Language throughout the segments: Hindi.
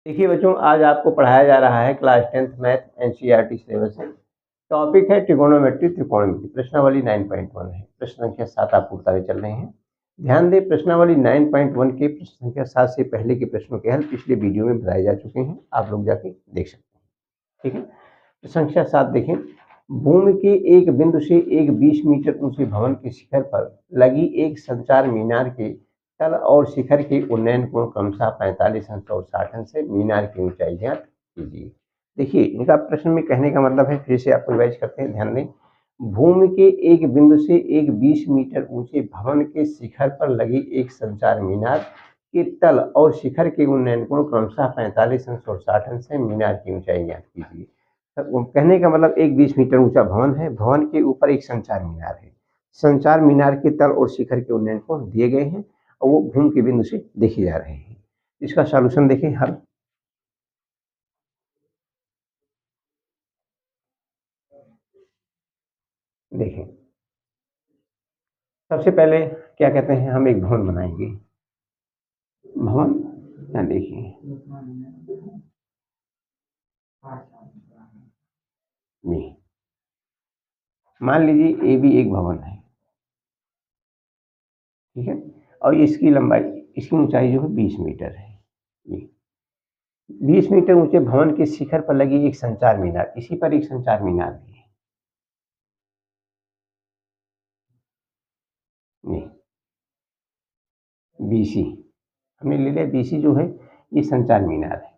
देखिए बच्चों, आज आपको पढ़ाया जा रहा है class 10th math NCERT syllabus से। टॉपिक है ट्रिगोनोमेट्री, त्रिकोणमिति। प्रश्नावली 9.1 है। प्रश्न संख्या 7 आपको बताने चल रहे हैं। ध्यान दें, प्रश्नावली 9.1 के प्रश्न संख्या 7 से पहले के प्रश्नों के हल पिछले वीडियो में बताए जा चुके हैं, आप लोग जाके देख सकते हैं। ठीक है, प्रश्न संख्या 7 देखें। भूमि के एक बिंदु से एक 20 मीटर ऊंचे भवन के शिखर पर लगी एक संचार मीनार के तल और शिखर के उन्नयन कोण क्रमशः 45 अंश और 60 अंश से मीनार की ऊंचाई ज्ञात कीजिए। देखिए, इनका प्रश्न में कहने का मतलब है, फिर से आपको रिवाइज करते हैं, ध्यान दें। भूमि के एक बिंदु से एक 20 मीटर ऊंचे भवन के शिखर पर लगी एक संचार मीनार के तल और शिखर के उन्नयन कोण क्रमशः 45 अंश और 60 अंश से मीनार की ऊंचाई ज्ञात कीजिए। कहने का मतलब एक 20 मीटर ऊंचा भवन है, भवन के ऊपर एक संचार मीनार है, संचार मीनार के तल और शिखर के उन्नयन कोण दिए गए हैं और वो भूमि के बिंदु से देखे जा रहे हैं। इसका सॉल्यूशन देखें, हल। देखें, सबसे पहले क्या कहते हैं, हम एक भवन बनाएंगे। भवन क्या, देखिए ये मान लीजिए ए भी एक भवन है, ठीक है, और इसकी लंबाई, इसकी ऊंचाई जो है 20 मीटर है। ये 20 मीटर ऊंचे भवन के शिखर पर लगी एक संचार मीनार, इसी पर एक संचार मीनार भी है। ये बीसी हमने ले लिया, बीसी जो है ये संचार मीनार है।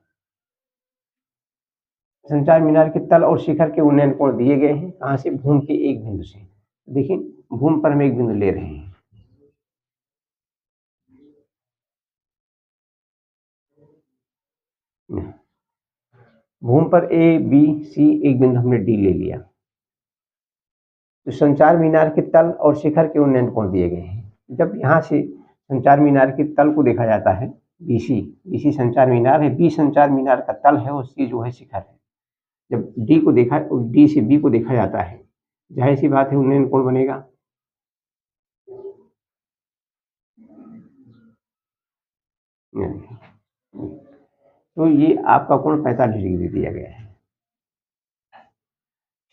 संचार मीनार के तल और शिखर के उन्नयन कोण दिए गए हैं, कहां से, भूमि के एक बिंदु से। देखिए, भूमि पर हम एक बिंदु ले रहे हैं, भूमि पर ए बी सी एक बिंदु हमने डी ले लिया। तो संचार मीनार के तल और शिखर के उन्नयन कोण दिए गए हैं। जब यहाँ से संचार मीनार के तल को देखा जाता है, बीसी, बीसी संचार मीनार है, बी संचार मीनार का तल है और सी जो है शिखर है। जब डी को देखा, डी से बी को देखा जाता है, जाहिर सी बात है उन्नयन कोण बनेगा। तो ये आपका कोण 45 डिग्री दिया गया है।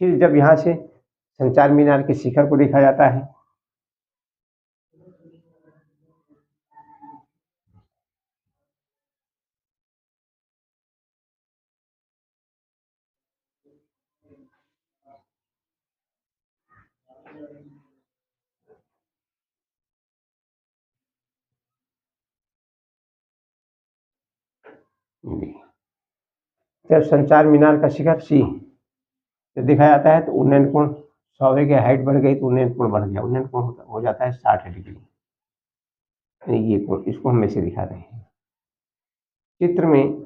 फिर जब यहाँ से संचार मीनार के शिखर को देखा जाता है, जब संचार मीनार का शिखर सी जब देखा जाता है तो उन्नयन कोण, स्वाभाविक हाइट बढ़ गई तो उन्नयन कोण बढ़ गया, उन्नयन कोण हो जाता है 60 डिग्री। ये कोण, इसको हम ऐसे दिखा रहे हैं चित्र में।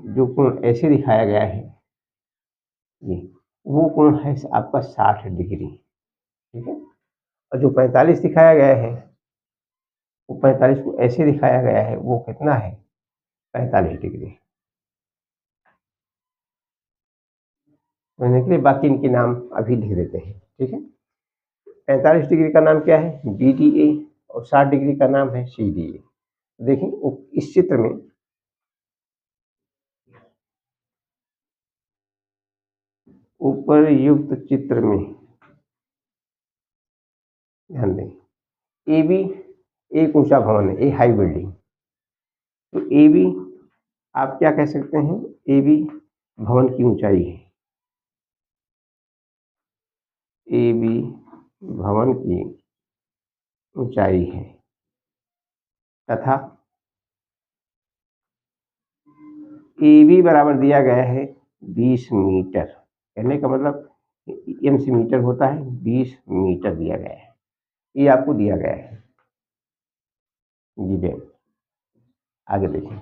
जो कोण ऐसे दिखाया गया है, ये वो कोण है आपका 60 डिग्री, ठीक है। और जो 45 दिखाया गया है, वो 45 को ऐसे दिखाया गया है, वो कितना है, 45 डिग्री। कहने के लिए बाकी इनके नाम अभी लिख देते हैं, ठीक है। 45 डिग्री का नाम क्या है, बी डी ए, और 60 डिग्री का नाम है सी डी ए। देखिए इस चित्र में उपरयुक्त चित्र में ध्यान दें, ए बी एक ऊंचा भवन है, ए हाई बिल्डिंग। तो ए बी आप क्या कह सकते हैं, ए बी भवन की ऊंचाई है, ए बी भवन की ऊंचाई है, तथा ए बी बराबर दिया गया है 20 मीटर। कहने का मतलब एम से मीटर होता है, 20 मीटर दिया गया है, ये आपको दिया गया है। गिवन, आगे देखें,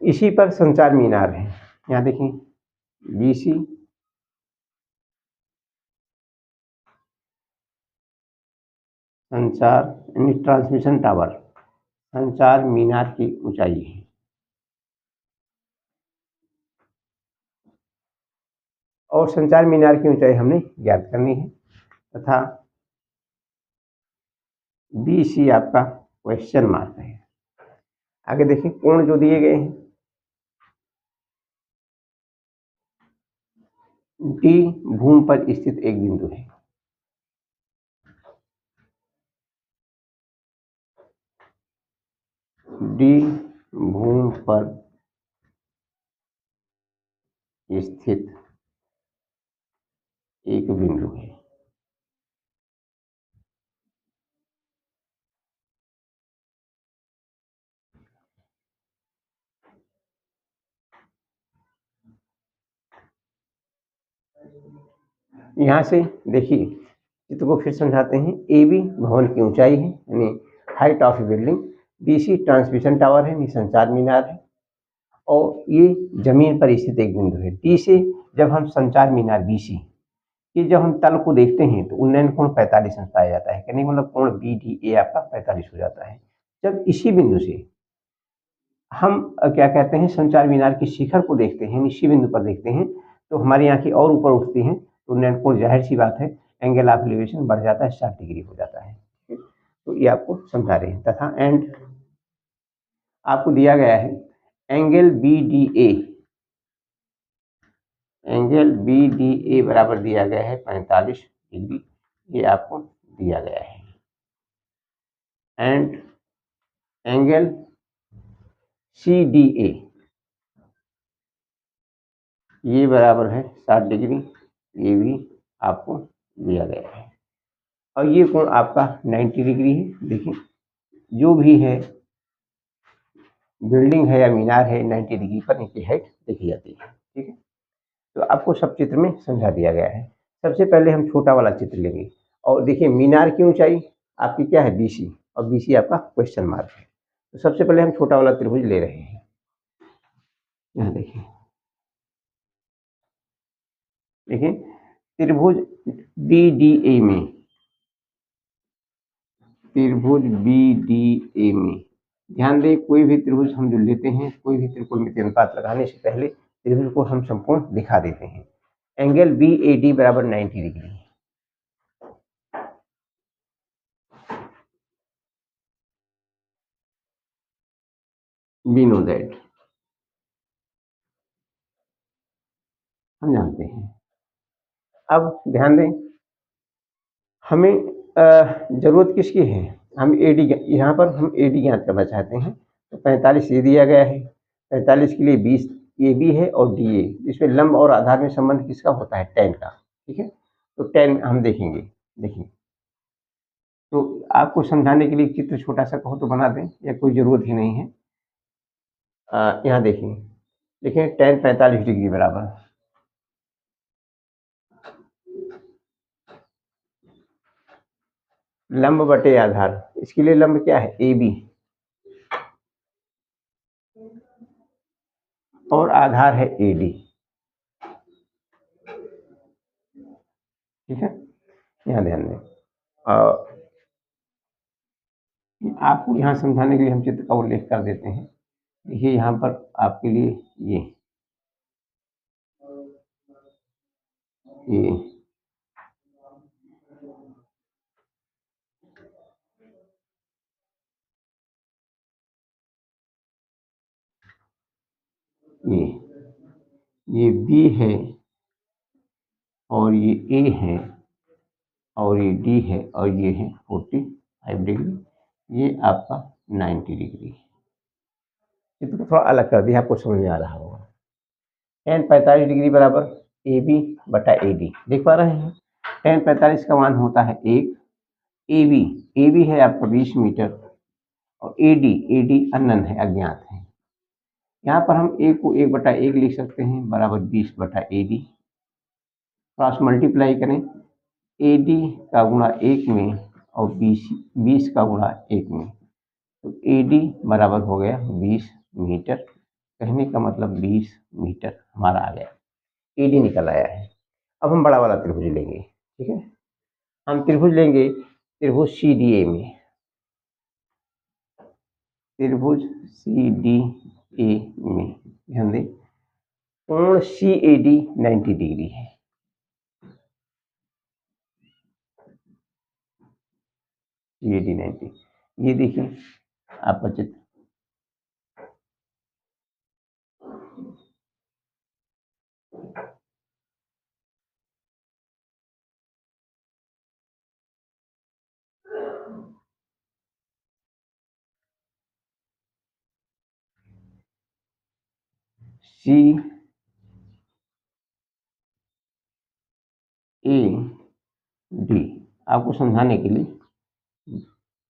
इसी पर संचार मीनार है। यहाँ देखें, बीसी संचार यानी ट्रांसमिशन टावर, संचार मीनार की ऊंचाई है। और संचार मीनार की ऊंचाई हमने ज्ञात करनी है, तथा बी सी आपका क्वेश्चन मार्क है। आगे देखिए कोण जो दिए गए हैं, डी भूमि पर स्थित एक बिंदु है, डी भूमि पर स्थित एक बिंदु है। यहाँ से देखिए चित्र को फिर समझाते हैं। ए बी भवन की ऊंचाई है यानी height of building, B C transmission tower है यानी संचार मीनार है, और ये जमीन पर स्थित एक बिंदु है। डी से जब हम संचार मीनार बी सी ये जब हम तल को देखते हैं तो उन्नयन कोण 45 अंश पाया जाता है, कहने मतलब कोण बी डी ए आपका 45 हो जाता है। जब इसी बिंदु से हम क्या कहते हैं संचार मीनार की शिखर को देखते हैं, इसी बिंदु पर देखते हैं, तो हमारी आंखें और ऊपर उठती हैं, तो उन्नयन कोण जाहिर सी बात है एंगल ऑफ एलिवेशन बढ़ जाता है, 60 डिग्री हो जाता है। तो ये आपको समझा रहे हैं। तथा एंड आपको दिया गया है angle B D A, angle B D A बराबर दिया गया है 45 डिग्री, ये आपको दिया गया है। And angle C D A ये बराबर है 60 डिग्री, ये भी आपको दिया गया है। और ये कोण आपका 90 डिग्री है। देखिए जो भी है बिल्डिंग है या मीनार है 90 डिग्री पर इनकी हाइट देखी जाती है। ठीक है, तो आपको सब चित्र में समझा दिया गया है। सबसे पहले हम छोटा वाला चित्र लेंगे और देखिए मीनार की ऊंचाई आपकी क्या है बीसी, और बीसी आपका क्वेश्चन मार्क है। तो सबसे पहले हम छोटा वाला त्रिभुज ले रहे हैं। यहाँ देखिए देखिए त्रिभुज बी डी ए में, त्रिभुज बी डी ए में ध्यान दें कोई भी त्रिभुज हम जो लेते हैं, कोई भी त्रिकोणमितीय अनुपात लगाने से पहले त्रिभुज को हम संपूर्ण दिखा देते हैं। एंगल बी ए डी बराबर 90 डिग्री, वी नो दैट, हम जानते हैं। अब ध्यान दें हमें जरूरत किसकी है, हम एडी, यहाँ पर हम एडी ज्ञात करना चाहते हैं। तो 45 ये दिया गया है, 45 के लिए 20 ए बी है और डी ए, इसमें लंब और आधार में संबंध किसका होता है, tan का। ठीक है, तो tan हम देखेंगे। देखिए तो आपको समझाने के लिए चित्र छोटा सा कहो तो बना दें या कोई ज़रूरत ही नहीं है। यहाँ देखिए देखिए tan 45 डिग्री बराबर लंब बटे आधार, इसके लिए लंब क्या है ए बी और आधार है ए डी। ठीक है, यहाँ ध्यान दें। आपको यहाँ समझाने के लिए हम चित्र का उल्लेख कर देते हैं। देखिए यहाँ पर आपके लिए ये ये ये बी है और ये ए है और ये डी है और ये है 45 डिग्री, ये आपका 90 डिग्री। चित्र को थोड़ा अलग कर दिया, आपको समझ में आ रहा होगा। tan 45 डिग्री बराबर ए बी बटा ए डी, देख पा रहे हैं। tan 45 का मान होता है 1, ए बी है आपका 20 मीटर और ए डी अननोन है, अज्ञात है। यहाँ पर हम ए को 1/1 लिख सकते हैं बराबर 20 बटा ए डी, क्रॉस मल्टीप्लाई करें ए डी का गुणा 1 में और 20 का गुणा 1 में, तो ए डी बराबर हो गया 20 मीटर। कहने का मतलब 20 मीटर हमारा आ गया, ए डी निकल आया है। अब हम बड़ा वाला त्रिभुज लेंगे। ठीक है, हम त्रिभुज लेंगे त्रिभुज सी डी ए में, त्रिभुज सी डी ए में ध्यान दें कोण सी ए डी 90 डिग्री है। सी ए डी 90, ये देखिए आपका चित्र सी ए डी, आपको समझाने के लिए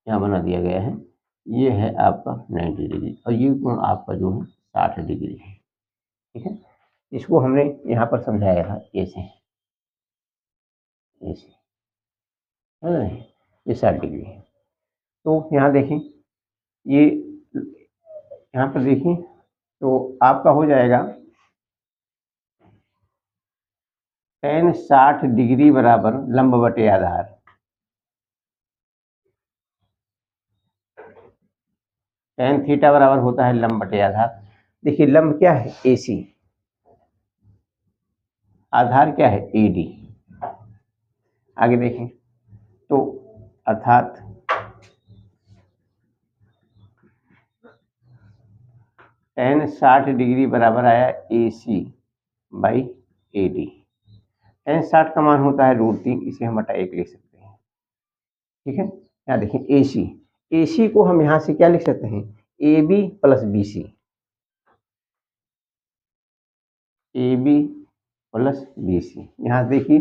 यहाँ बना दिया गया है। ये है आपका 90 डिग्री और ये कोण आपका जो है 60 डिग्री है। ठीक है, इसको हमने यहाँ पर समझाया था ए से, समझ रहे हैं, ये 60 डिग्री है। तो यहाँ देखें, ये यहाँ पर देखिए तो आपका हो जाएगा tan 60 डिग्री बराबर लंब बटे आधार। tan थीटा बराबर होता है लंब बटे आधार। देखिए लंब क्या है, AC, आधार क्या है, AD। आगे देखें तो अर्थात tan 60 डिग्री बराबर आया AC बाई AD। tan 60 का मान होता है √3, इसे हम बटा 1 लिख सकते हैं। ठीक है, यहाँ देखें AC को हम यहाँ से क्या लिख सकते हैं, AB plus BC, AB plus BC। यहाँ देखिए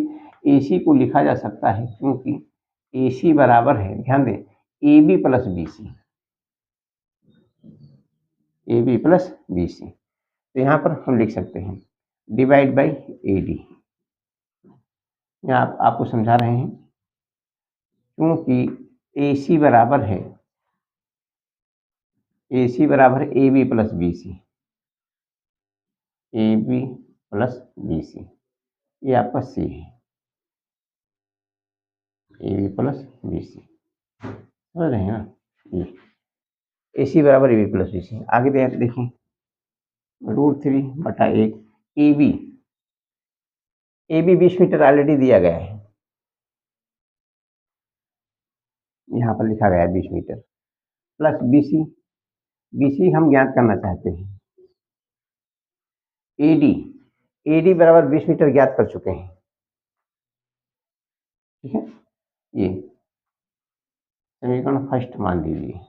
AC को लिखा जा सकता है क्योंकि AC बराबर है, ध्यान दें, AB plus BC, AB plus BC। तो यहाँ पर हम लिख सकते हैं डिवाइड बाई AD। यहाँ आपको समझा रहे हैं क्योंकि AC बराबर है AB plus BC, AB plus BC, ये आपका C है, AB प्लस BC, समझ रहे हैं ना, ये AC बराबर AB प्लस BC। आगे देखें √3 बटा 1, AB 20 मीटर ऑलरेडी दिया गया है, यहाँ पर लिखा गया है 20 मीटर, प्लस BC हम ज्ञात करना चाहते हैं। AD बराबर 20 मीटर ज्ञात कर चुके हैं। ठीक है, ये समीकरण फर्स्ट मान लीजिए,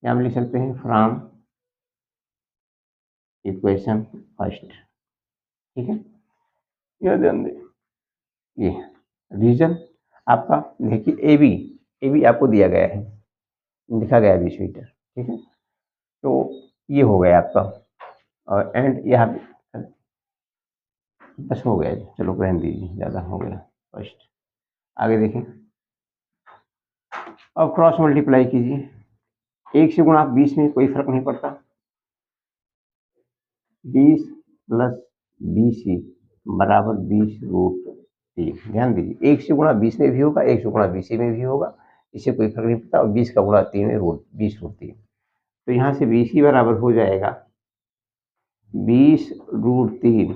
या हम लिख सकते हैं फ्रॉम इक्वेशन फर्स्ट। ठीक है, यह ध्यान दें, ये रीजन आपका देखिए AB आपको दिया गया है, लिखा गया है 20 मीटर। ठीक है, तो ये हो गया आपका, और एंड यहाँ बस हो गया, चलो रहने दीजिए, ज़्यादा हो गया फर्स्ट। आगे देखें, अब क्रॉस मल्टीप्लाई कीजिए, 1 से गुणा 20 में कोई फर्क नहीं पड़ता, 20 प्लस BC बराबर 20√3। ध्यान दीजिए 1 से गुणा 20 में भी होगा, 1 से गुणा BC में भी होगा, इससे कोई फर्क नहीं पड़ता, और 20 का गुणा 3 में 20√3। तो यहाँ से BC बराबर हो जाएगा 20√3।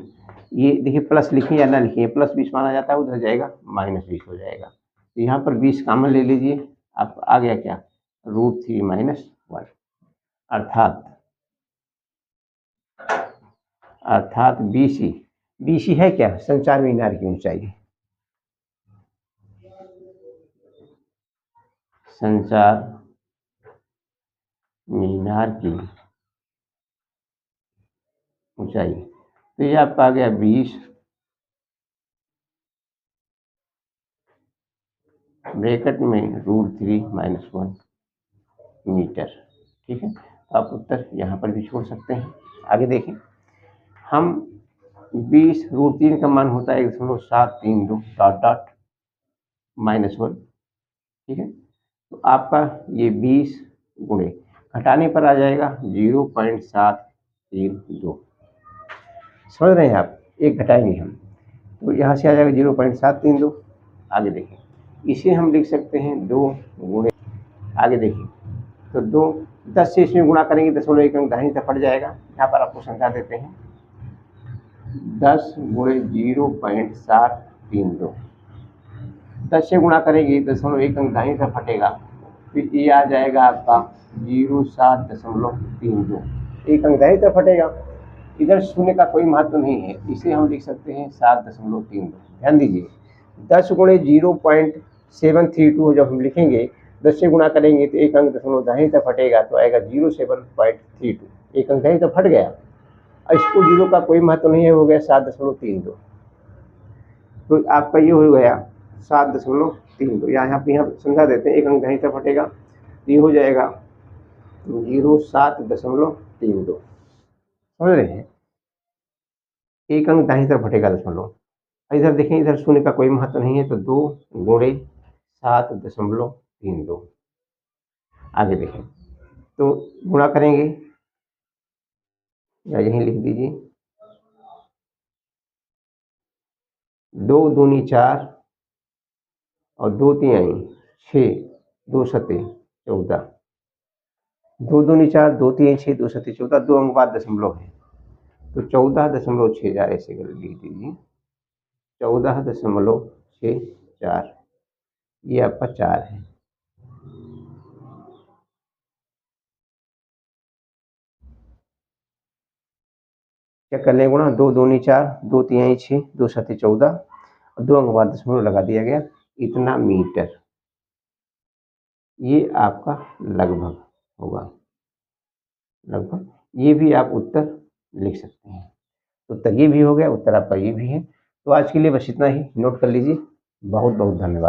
ये देखिए प्लस लिखिए या ना लिखिए, प्लस 20 माना जाता है, उधर जाएगा -20 हो जाएगा। तो यहाँ पर 20 कॉमन ले लीजिए, आप आ गया क्या, √3 - 1, अर्थात BC है क्या, संचार मीनार की ऊंचाई, संचार मीनार की ऊंचाई। तो ये आपका आ गया 20 ब्रैकेट में √3 - 1 मीटर। ठीक है, तो आप उत्तर यहाँ पर भी छोड़ सकते हैं। आगे देखें, हम 20√3 का मान होता है 1.732 -1। ठीक है, तो आपका ये 20 गुणे घटाने पर आ जाएगा 0.732। समझ रहे हैं आप, एक घटाएंगे हम तो यहाँ से आ जाएगा 0.732। आगे देखें, इसे हम लिख सकते हैं 2 गुणे, आगे देखिए तो 10 से इसमें गुणा करेंगे, 0.1 अंक दाहिनी तरफ हट जाएगा। यहाँ पर आपको संख्या देते हैं 10 गुणे 0.732, 10 से गुणा करेंगे 0.1 अंक दाहिनी तरफ हटेगा, फिर ये आ जाएगा आपका 07.32, 1 अंक दाहिनी तरफ हटेगा, इधर शून्य का कोई महत्व नहीं है, इसे हम लिख सकते हैं 7.32। ध्यान दीजिए 10 गुणे 0.732 जब हम लिखेंगे, 10 से गुणा करेंगे तो 1 अंक दाहिनी तरफ हटेगा, तो आएगा 07.32, 1 अंक दाहिनी तरफ हट गया। इसको जीरो का कोई महत्व नहीं है, हो गया 7.32। तो आपका ये हो गया 7.32। यहाँ पे यहाँ समझा देते हैं, एक अंक कहीं तरफ हटेगा, ये हो जाएगा 07.32। समझ रहे हैं, एक अंक दाहिनी तरफ हटेगा दशमलव। इधर देखें, इधर शून्य का कोई महत्व नहीं है, तो 2 गुणे 7.32। आगे देखें, तो गुणा करेंगे या यहीं लिख दीजिए, 2 दूनी 4 और 2 तिहाई 6, 2 सते 14। 2 दूनी 4, 2 तिहाई 6, 2 सते 14, 2 अंक बाद दशमलव है, तो 14.64 ऐसे कर लिख दीजिए, 14.64। ये आपका 4 है। क्या कर लें गुणा, 2 दूनी 4, 2 तिहाई 6, 2 सते 14 और 2 अंक बाद दशमलव लगा दिया गया, इतना मीटर। ये आपका लगभग होगा, लगभग। ये भी आप उत्तर लिख सकते हैं। उत्तर ये भी हो गया, उत्तर आपका ये भी है। तो आज के लिए बस इतना ही, नोट कर लीजिए। बहुत बहुत धन्यवाद।